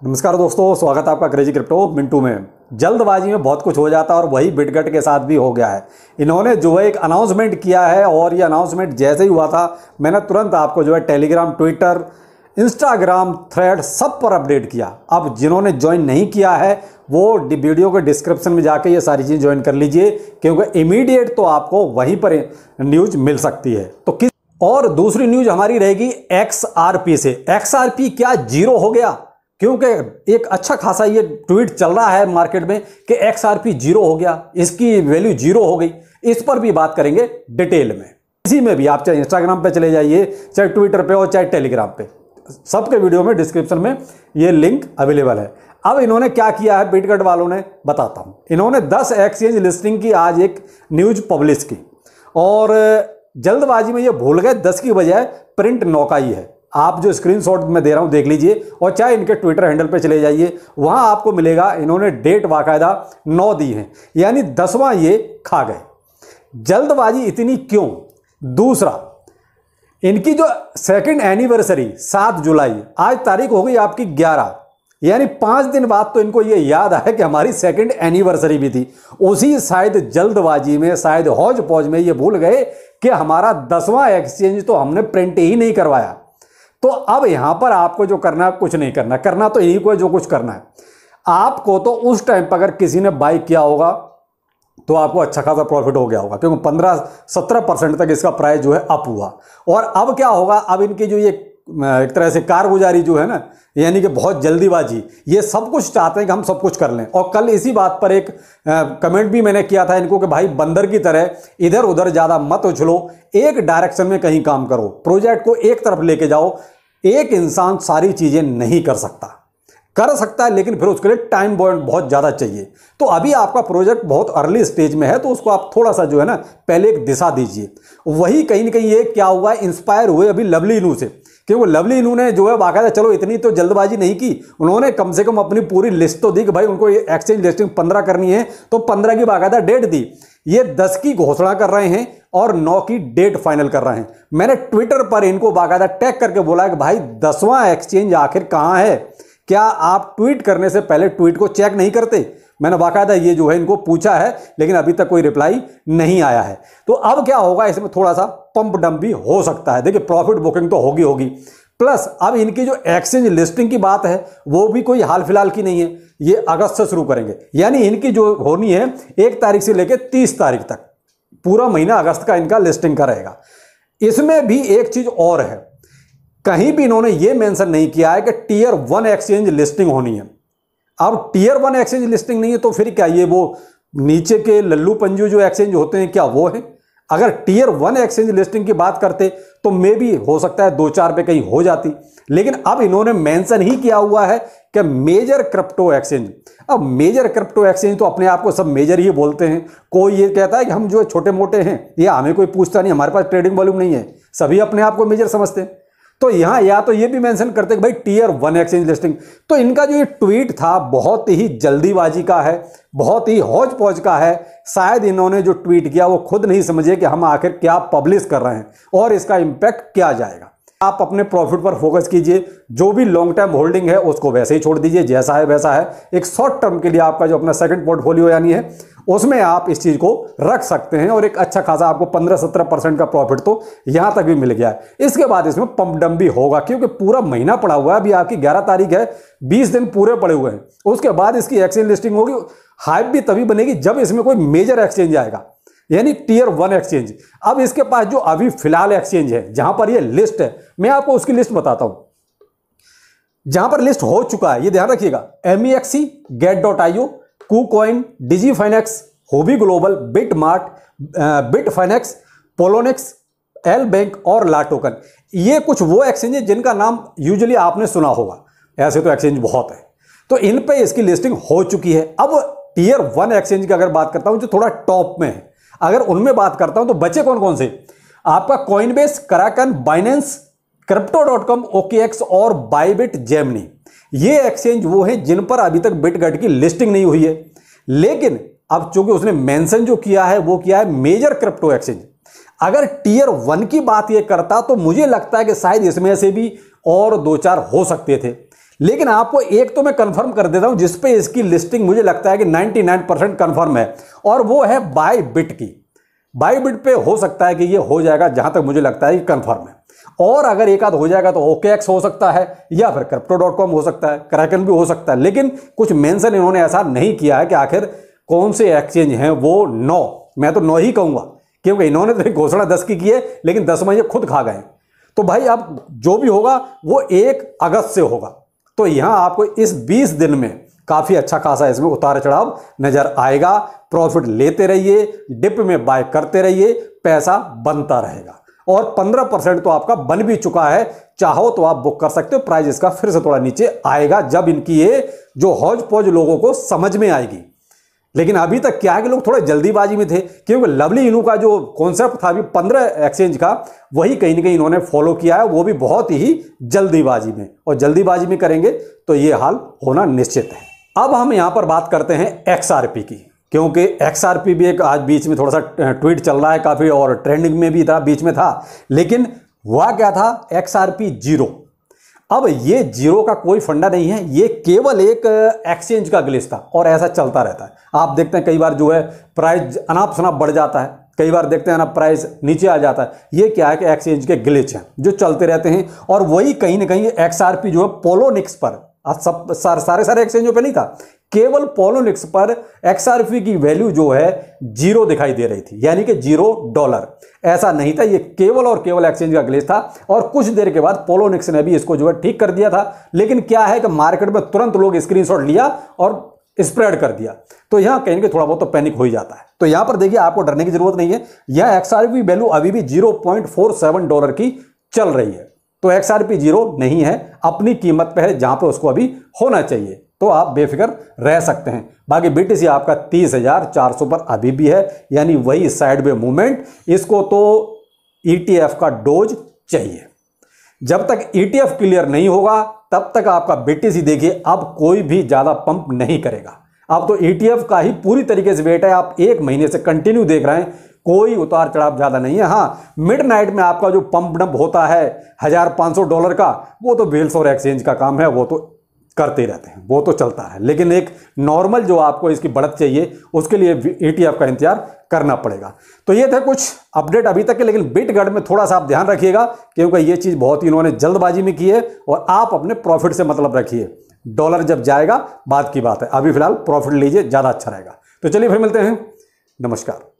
नमस्कार दोस्तों, स्वागत है आपका क्रेजी क्रिप्टो मिंटू में। जल्दबाजी में बहुत कुछ हो जाता है और वही बिटगट के साथ भी हो गया है। इन्होंने जो है एक अनाउंसमेंट किया है और ये अनाउंसमेंट जैसे ही हुआ था मैंने तुरंत आपको जो है टेलीग्राम, ट्विटर, इंस्टाग्राम, थ्रेड सब पर अपडेट किया। अब जिन्होंने ज्वाइन नहीं किया है वो वीडियो के डिस्क्रिप्शन में जाके ये सारी चीज़ ज्वाइन कर लीजिए, क्योंकि इमीडिएट तो आपको वहीं पर न्यूज मिल सकती है। तो किस और दूसरी न्यूज हमारी रहेगी XRP से। XRP क्या जीरो हो गया? क्योंकि एक अच्छा खासा ये ट्वीट चल रहा है मार्केट में कि XRP जीरो हो गया, इसकी वैल्यू जीरो हो गई। इस पर भी बात करेंगे डिटेल में। इसी में भी आप चाहे इंस्टाग्राम पे चले जाइए, चाहे ट्विटर पे हो, चाहे टेलीग्राम पे, सबके वीडियो में डिस्क्रिप्शन में ये लिंक अवेलेबल है। अब इन्होंने क्या किया है बिटगट वालों ने, बताता हूं। इन्होंने 10 एक्सचेंज लिस्टिंग की आज एक न्यूज पब्लिश की और जल्दबाजी में ये भूल गए 10 की बजाय प्रिंट 9 का ही है। आप जो स्क्रीनशॉट मैं दे रहा हूं देख लीजिए, और चाहे इनके ट्विटर हैंडल पे चले जाइए, वहां आपको मिलेगा इन्होंने डेट बाकायदा 9 दी है, यानी 10वां ये खा गए। जल्दबाजी इतनी क्यों? दूसरा, इनकी जो सेकंड एनिवर्सरी 7 जुलाई, आज तारीख हो गई आपकी 11, यानी 5 दिन बाद तो इनको ये याद आया कि हमारी सेकंड एनिवर्सरी भी थी। उसी शायद जल्दबाजी में, शायद हौज पौज में ये भूल गए कि हमारा 10वां एक्सचेंज तो हमने प्रिंट ही नहीं करवाया। तो अब यहां पर आपको जो करना है, कुछ नहीं करना, करना तो यही को है जो कुछ करना है आपको। तो उस टाइम पर अगर किसी ने बाई किया होगा तो आपको अच्छा खासा प्रॉफिट हो गया होगा, क्योंकि 15-17% तक इसका प्राइस जो है अप हुआ। और अब क्या होगा, अब इनकी जो ये एक तरह से कारगुजारी जो है ना, यानी कि बहुत जल्दीबाजी, ये सब कुछ चाहते हैं कि हम सब कुछ कर लें। और कल इसी बात पर एक कमेंट भी मैंने किया था इनको कि भाई बंदर की तरह इधर उधर ज़्यादा मत उछलो, एक डायरेक्शन में कहीं काम करो, प्रोजेक्ट को एक तरफ लेके जाओ। एक इंसान सारी चीज़ें नहीं कर सकता, कर सकता है लेकिन फिर उसके लिए टाइम बॉन्ड बहुत ज़्यादा चाहिए। तो अभी आपका प्रोजेक्ट बहुत अर्ली स्टेज में है, तो उसको आप थोड़ा सा जो है ना पहले एक दिशा दीजिए। वही कहीं ना कहीं ये क्या हुआ, इंस्पायर हुए अभी लवली इनू से, क्योंकि लवली इनू ने जो है बाकायदा, चलो इतनी तो जल्दबाजी नहीं की, उन्होंने कम से कम अपनी पूरी लिस्ट तो दी कि भाई उनको ये एक्सचेंज लिस्टिंग 15 करनी है, तो 15 की बाकायदा डेट दी। ये 10 की घोषणा कर रहे हैं और 9 की डेट फाइनल कर रहे हैं। मैंने ट्विटर पर इनको बाकायदा टैग करके बोला कि भाई 10वां एक्सचेंज आखिर कहां है? क्या आप ट्वीट करने से पहले ट्वीट को चेक नहीं करते? मैंने बाकायदा ये जो है इनको पूछा है, लेकिन अभी तक कोई रिप्लाई नहीं आया है। तो अब क्या होगा, इसमें थोड़ा सा पंप डंप भी हो सकता है। देखिए प्रॉफिट बुकिंग तो होगी, प्लस अब इनकी जो एक्सचेंज लिस्टिंग की बात है वो भी कोई हाल फिलहाल की नहीं है, ये अगस्त से शुरू करेंगे। यानी इनकी जो होनी है 1 तारीख से लेकर 30 तारीख तक, पूरा महीना अगस्त का इनका लिस्टिंग का रहेगा। इसमें भी एक चीज और है, कहीं भी इन्होंने ये मेंशन नहीं किया है कि टियर 1 एक्सचेंज लिस्टिंग होनी है। अब टियर 1 एक्सचेंज लिस्टिंग नहीं है तो फिर क्या ये वो नीचे के लल्लू पंजू जो एक्सचेंज होते हैं क्या वो है? अगर टियर 1 एक्सचेंज लिस्टिंग की बात करते तो मे भी हो सकता है 2-4 पे कहीं हो जाती, लेकिन अब इन्होंने मेंशन ही किया हुआ है कि मेजर क्रिप्टो एक्सचेंज। अब मेजर क्रिप्टो एक्सचेंज तो अपने आप को सब मेजर ही बोलते हैं। कोई ये कहता है कि हम जो छोटे मोटे हैं, ये हमें कोई पूछता नहीं, हमारे पास ट्रेडिंग वॉल्यूम नहीं है, सभी अपने आप को मेजर समझते हैं। तो यहां या तो ये भी मेंशन करते कि भाई टियर 1 एक्सचेंज लिस्टिंग। तो इनका जो ये ट्वीट था बहुत ही जल्दीबाजी का है, बहुत ही हौज पौज का है। शायद इन्होंने जो ट्वीट किया वो खुद नहीं समझे कि हम आखिर क्या पब्लिश कर रहे हैं और इसका इंपैक्ट क्या जाएगा। आप अपने प्रॉफिट पर फोकस कीजिए, जो भी लॉन्ग टर्म होल्डिंग है उसको वैसे ही छोड़ दीजिए, जैसा है वैसा है। एक शॉर्ट टर्म के लिए आपका जो अपना सेकंड पोर्टफोलियो यानी है उसमें आप इस चीज को रख सकते हैं और एक अच्छा खासा आपको 15-17% का प्रॉफिट तो यहां तक भी मिल गया है। इसके बाद इसमें पंप डंप भी होगा, क्योंकि पूरा महीना पड़ा हुआ है। अभी आपकी 11 तारीख है, 20 दिन पूरे पड़े हुए हैं। उसके बाद इसकी एक्सचेंज लिस्टिंग होगी। हाइप भी तभी बनेगी जब इसमें कोई मेजर एक्सचेंज आएगा, यानी टियर 1 एक्सचेंज। अब इसके पास जो अभी फिलहाल एक्सचेंज है जहां पर ये लिस्ट है, मैं आपको उसकी लिस्ट बताता हूं जहां पर लिस्ट हो चुका है। ये ध्यान रखिएगा, MEXC, Get.io, KuCoin, DigiFinex, Huobi Global, Bitmart, Bitfinex, Poloniex, L bank और ला टोकन। ये कुछ वो एक्सचेंज है जिनका नाम यूजुअली आपने सुना होगा, ऐसे तो एक्सचेंज बहुत है। तो इन पे इसकी लिस्टिंग हो चुकी है। अब टियर 1 एक्सचेंज की अगर बात करता हूं जो थोड़ा टॉप में है, अगर उनमें बात करता हूं तो बचे कौन कौन से? आपका कॉइनबेस, कराकन, बाइनेंस, Crypto.com, OKX और बाइबिट, जेमिनी। ये एक्सचेंज वो है जिन पर अभी तक बिटगट की लिस्टिंग नहीं हुई है, लेकिन अब चूंकि उसने मेंशन जो किया है वो किया है मेजर क्रिप्टो एक्सचेंज। अगर टियर 1 की बात ये करता तो मुझे लगता है कि शायद इसमें से भी और 2-4 हो सकते थे, लेकिन आपको एक तो मैं कंफर्म कर देता हूं जिस पे इसकी लिस्टिंग मुझे लगता है कि 99% कंफर्म है, और वो है बायबिट की। बायबिट पे हो सकता है कि ये हो जाएगा, जहां तक मुझे लगता है कि कंफर्म है। और अगर एक आध हो जाएगा तो OKX हो सकता है, या फिर crypto.com हो सकता है, क्रैकन भी हो सकता है। लेकिन कुछ मेंशन इन्होंने ऐसा नहीं किया है कि आखिर कौन से एक्सचेंज हैं वो 9, मैं तो 9 ही कहूंगा, क्योंकि इन्होंने तो घोषणा 10 की है, लेकिन 10 में ये खुद खा गए। तो भाई अब जो भी होगा वो 1 अगस्त से होगा। तो यहां आपको इस 20 दिन में काफी अच्छा खासा इसमें उतार चढ़ाव नजर आएगा। प्रॉफिट लेते रहिए, डिप में बाय करते रहिए, पैसा बनता रहेगा। और 15% तो आपका बन भी चुका है, चाहो तो आप बुक कर सकते हो। प्राइस इसका फिर से थोड़ा नीचे आएगा जब इनकी ये जो हौज पौज लोगों को समझ में आएगी। लेकिन अभी तक क्या है कि लोग थोड़े जल्दीबाजी में थे, क्योंकि लवली इनू का जो कॉन्सेप्ट था अभी 15 एक्सचेंज का, वही कहीं ना कहीं इन्होंने फॉलो किया है, वो भी बहुत ही जल्दीबाजी में। और जल्दीबाजी में करेंगे तो ये हाल होना निश्चित है। अब हम यहां पर बात करते हैं XRP की, क्योंकि XRP भी एक आज बीच में थोड़ा सा ट्वीट चल रहा है काफी, और ट्रेंडिंग में भी था, बीच में था। लेकिन हुआ क्या था, XRP 0। अब ये 0 का कोई फंडा नहीं है, ये केवल एक एक्सचेंज का ग्लिच था, और ऐसा चलता रहता है। आप देखते हैं कई बार जो है प्राइस अनाप शनाप बढ़ जाता है, कई बार देखते हैं ना प्राइस नीचे आ जाता है। ये क्या है कि एक्सचेंज के ग्लिच हैं जो चलते रहते हैं। और वही कहीं ना कहीं XRP जो है पोलोनिक्स पर, सब सारे एक्सचेंजों पे नहीं था, केवल पोलोनिक्स पर XRP की वैल्यू जो है 0 दिखाई दे रही थी, यानी कि $0। ऐसा नहीं था, ये केवल और केवल एक्सचेंज का ग्लिच था। और कुछ देर के बाद पोलोनिक्स ने भी इसको जो है ठीक कर दिया था। लेकिन क्या है कि मार्केट में तुरंत लोग स्क्रीनशॉट लिया और स्प्रेड कर दिया, तो यहां कहीं कि थोड़ा बहुत तो पैनिक हो ही जाता है। तो यहां पर देखिए आपको डरने की जरूरत नहीं है, यह XRP वैल्यू अभी भी $0.47 की चल रही है। तो XRP 0 नहीं है, अपनी कीमत पे है जहां पे उसको अभी होना चाहिए। तो आप बेफिक्र रह सकते हैं। बाकी BTC आपका 30,400 पर अभी भी है, यानी वही साइड में मूवमेंट। इसको तो ETF का डोज चाहिए। जब तक ETF क्लियर नहीं होगा तब तक आपका BTC देखिए अब कोई भी ज्यादा पंप नहीं करेगा। अब तो ETF का ही पूरी तरीके से वेट है, आप 1 महीने से कंटिन्यू देख रहे हैं, कोई उतार चढ़ाव ज्यादा नहीं है। हाँ, मिडनाइट में आपका जो पंप डंप होता है $1,500 का, वो तो व्हील्स और एक्सचेंज का काम है, वो तो करते ही रहते हैं, वो तो चलता है। लेकिन एक नॉर्मल जो आपको इसकी बढ़त चाहिए, उसके लिए ETF का इंतजार करना पड़ेगा। तो ये थे कुछ अपडेट अभी तक के। लेकिन बिटगट में थोड़ा सा आप ध्यान रखिएगा, क्योंकि ये चीज बहुत ही इन्होंने जल्दबाजी में की है, और आप अपने प्रॉफिट से मतलब रखिए। डॉलर जब जाएगा बात की बात है, अभी फिलहाल प्रॉफिट लीजिए, ज्यादा अच्छा रहेगा। तो चलिए फिर मिलते हैं, नमस्कार।